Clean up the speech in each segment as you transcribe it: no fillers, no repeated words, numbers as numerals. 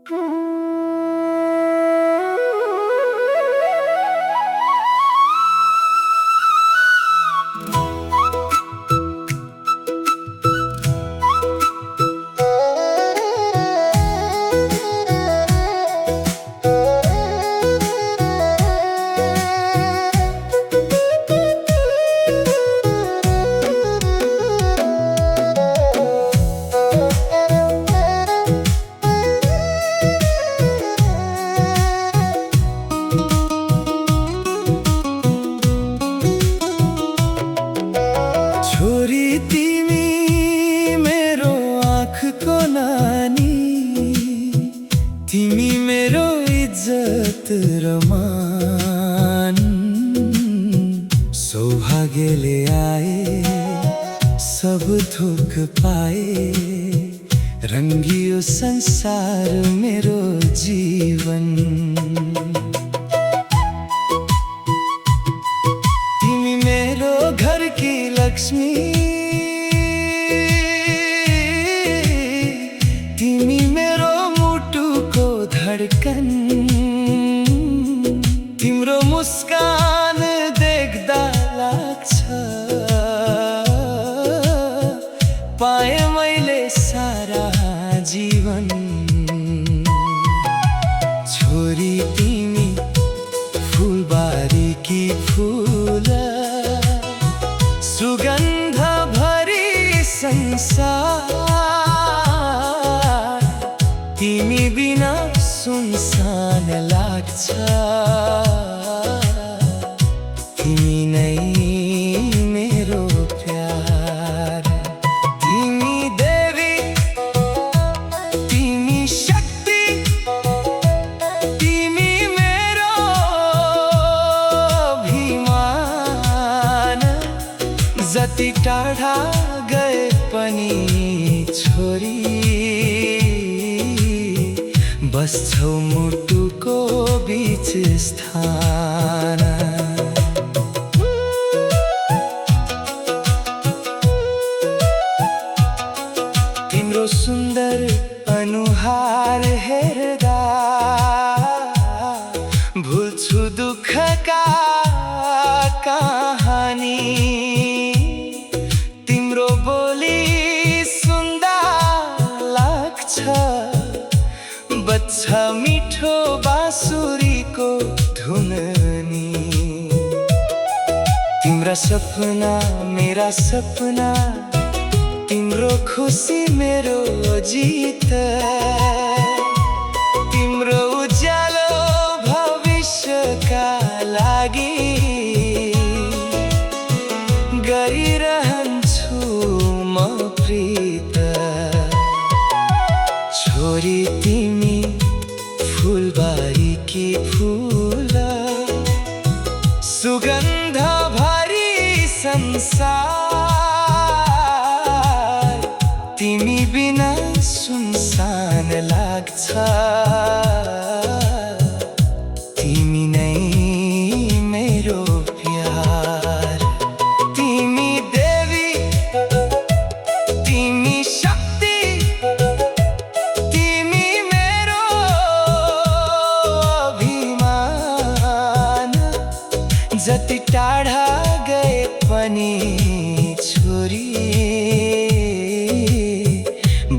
छोरी तिमी मेरो आँखको नानी, तिमी मेरो इज्जत र मान। सौभाग्यले आए सब थोक पाए, रंगियो संसार मेरो जीवन। तिमी मेरो घर की लक्ष्मी, तिमी मेरो मुटुको धडकन। तिम्रो मुस्कान देख्दा लाग्छ पाए मैले सारा जीवन। छोरी तिमी फुलबारी की फूल, सुगन्ध भरी संसार। तिमी बिना सुनसान लाग्छ, तिमी नै मेरो प्यार। तिमी देवी, तिमी शक्ति, तिमी मेरो अभिमान। जति टाढा गए पनि छोरी, बस्छौ मुटुको बीच स्थान। तिम्रो सुन्दर अनुहार हेर्दा भुल्छु दुःखका कहानी। तिम्रो बोली सुन्दा लाग्छ बच्छ मिठो बाँसुरीको धुननी। तिम्रा सपना मेरा सपना, तिम्रो खुसी मेरो जीत। तिम्रो उज्यालो भविष्यका लागि गरिरहन्छु म प्रीत। छोरी तिमी फुलबारी की फूल, सुगन्ध भरी संसार। तिमी बिना सुनसान लाग्छ, तिमी नै मेरो प्यार। तिमी देवी, तिमी शक्ति, तिमी मेरो अभिमान। जति टाढा गए पनि छोरी,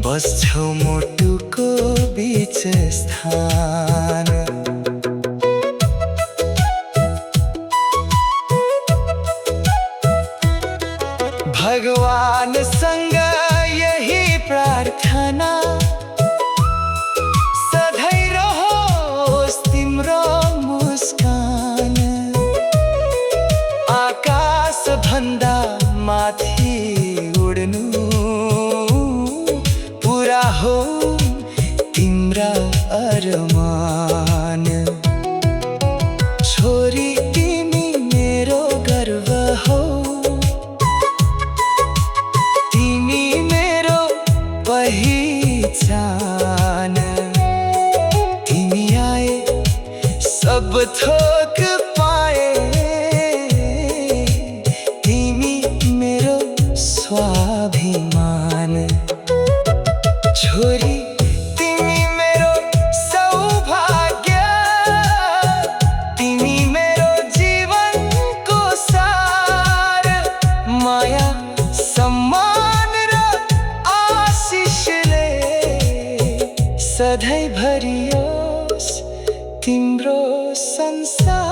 बस्छौ मुटुको बीच स्थान। भगवानसँग यही प्रार्थना, सधैँ रहोस् तिम्रो मुस्कान। आकाश भन्दा माथि उड्नु, पुरा हो तिम्रा अरमान। छोरी तिमी मेरो गर्व हो, तिमी मेरो पहिचान। तिमी आए सब थोक पाए, तिमी मेरो स्वाभिमान। छोरी तिमी मेरो सधैँ भरियोस् तिम्रो संसार।